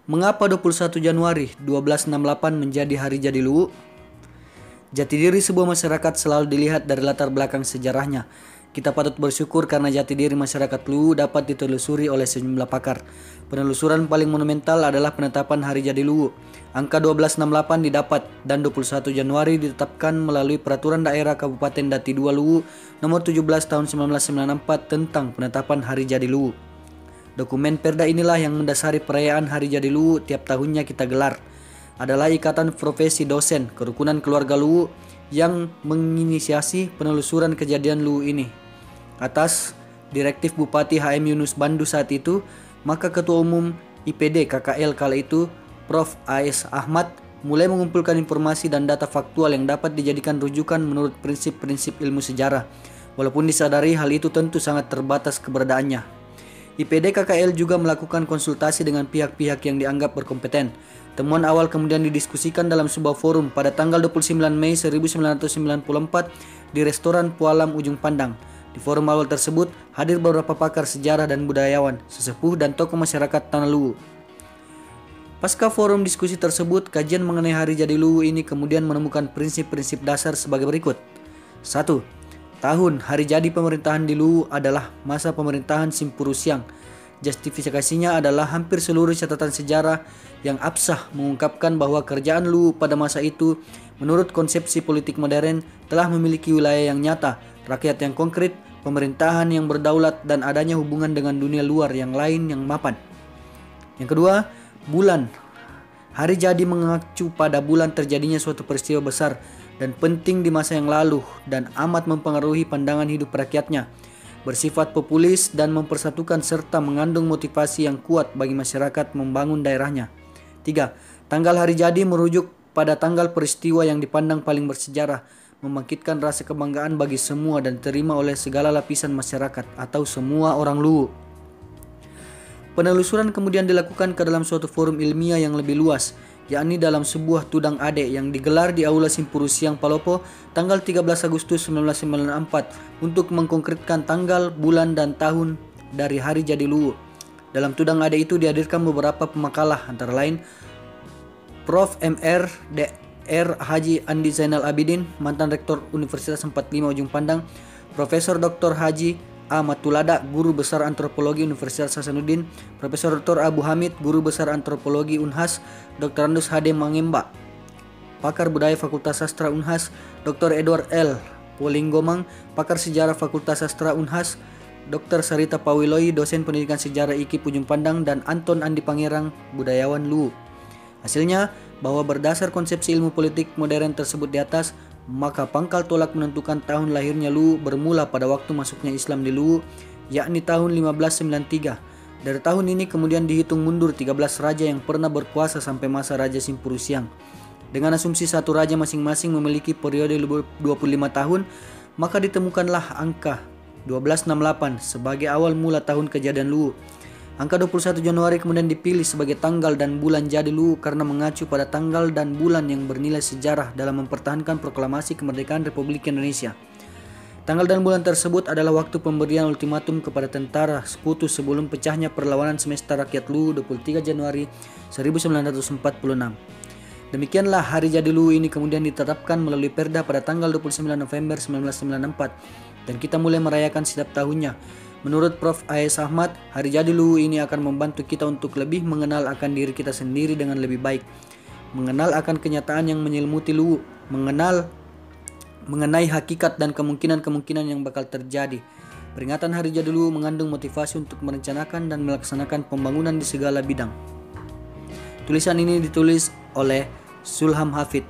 Mengapa 21 Januari 1268 menjadi hari jadi Luwu? Jati diri sebuah masyarakat selalu dilihat dari latar belakang sejarahnya. Kita patut bersyukur karena jati diri masyarakat Luwu dapat ditelusuri oleh sejumlah pakar. Penelusuran paling monumental adalah penetapan hari jadi Luwu. Angka 1268 didapat dan 21 Januari ditetapkan melalui Peraturan Daerah Kabupaten Dati 2 Luwu Nomor 17 Tahun 1994 tentang penetapan hari jadi Luwu. Dokumen Perda inilah yang mendasari perayaan Hari Jadi Luwu tiap tahunnya kita gelar. Adalah Ikatan Profesi Dosen Kerukunan Keluarga Luwu yang menginisiasi penelusuran kejadian Luwu ini. Atas direktif Bupati HM Yunus Bandu saat itu, maka Ketua Umum IPD KKL kala itu, Prof. A.S. Ahmad, mulai mengumpulkan informasi dan data faktual yang dapat dijadikan rujukan menurut prinsip-prinsip ilmu sejarah. Walaupun disadari hal itu tentu sangat terbatas keberadaannya. IPD KKL juga melakukan konsultasi dengan pihak-pihak yang dianggap berkompeten. Temuan awal kemudian didiskusikan dalam sebuah forum pada tanggal 29 Mei 1994 di restoran Pualam Ujung Pandang. Di forum awal tersebut hadir beberapa pakar sejarah dan budayawan, sesepuh dan tokoh masyarakat Tanah Luwu. Pasca forum diskusi tersebut, kajian mengenai Hari Jadi Luwu ini kemudian menemukan prinsip-prinsip dasar sebagai berikut. 1. Tahun hari jadi pemerintahan di Luwu adalah masa pemerintahan Simpurusiang. Justifikasinya adalah hampir seluruh catatan sejarah yang absah mengungkapkan bahwa kerajaan Luwu pada masa itu menurut konsepsi politik modern telah memiliki wilayah yang nyata, rakyat yang konkret, pemerintahan yang berdaulat dan adanya hubungan dengan dunia luar yang lain yang mapan. Yang kedua, bulan. Hari jadi mengacu pada bulan terjadinya suatu peristiwa besar dan penting di masa yang lalu dan amat mempengaruhi pandangan hidup rakyatnya, bersifat populis dan mempersatukan serta mengandung motivasi yang kuat bagi masyarakat membangun daerahnya. 3. Tanggal hari jadi merujuk pada tanggal peristiwa yang dipandang paling bersejarah, membangkitkan rasa kebanggaan bagi semua dan diterima oleh segala lapisan masyarakat atau semua orang Luwu. Penelusuran kemudian dilakukan ke dalam suatu forum ilmiah yang lebih luas, yakni dalam sebuah tudang ade yang digelar di Aula Simpurusiang Palopo tanggal 13 Agustus 1994 untuk mengkonkretkan tanggal, bulan, dan tahun dari Hari Jadi Luwu. Dalam tudang ade itu dihadirkan beberapa pemakalah antara lain Prof. Mr. Dr. Haji Andi Zainal Abidin, mantan Rektor Universitas 45 Ujung Pandang, Profesor Dr. Haji A. Matulada, Guru Besar Antropologi Universitas Hasanuddin, Profesor Dr. Abu Hamid, Guru Besar Antropologi Unhas, Dr. Randus Hade Mangemba, Pakar Budaya Fakultas Sastra Unhas, Dr. Edward L. Polinggomang, Pakar Sejarah Fakultas Sastra Unhas, Dr. Sarita Pawiloi, Dosen Pendidikan Sejarah IKIP Ujung Pandang, dan Anton Andi Pangerang, Budayawan Luwu. Hasilnya, bahwa berdasar konsepsi ilmu politik modern tersebut di atas, maka pangkal tolak menentukan tahun lahirnya Luwu bermula pada waktu masuknya Islam di Luwu, yakni tahun 1593. Dari tahun ini kemudian dihitung mundur 13 raja yang pernah berkuasa sampai masa Raja Simpurusiang. Dengan asumsi satu raja masing-masing memiliki periode 25 tahun, maka ditemukanlah angka 1268 sebagai awal mula tahun kejadian Luwu. Angka 21 Januari kemudian dipilih sebagai tanggal dan bulan jadi Luwu karena mengacu pada tanggal dan bulan yang bernilai sejarah dalam mempertahankan proklamasi kemerdekaan Republik Indonesia. Tanggal dan bulan tersebut adalah waktu pemberian ultimatum kepada tentara sekutu sebelum pecahnya perlawanan semesta rakyat Luwu 23 Januari 1946. Demikianlah Hari Jadi Luwu ini kemudian ditetapkan melalui Perda pada tanggal 29 November 1994 dan kita mulai merayakan setiap tahunnya. Menurut Prof. A.S. Ahmad, Hari Jadi Luwu ini akan membantu kita untuk lebih mengenal akan diri kita sendiri dengan lebih baik, mengenal akan kenyataan yang menyelimuti Luwu, mengenai hakikat dan kemungkinan-kemungkinan yang bakal terjadi. Peringatan Hari Jadi Luwu mengandung motivasi untuk merencanakan dan melaksanakan pembangunan di segala bidang. Tulisan ini ditulis oleh Sulham Hafid.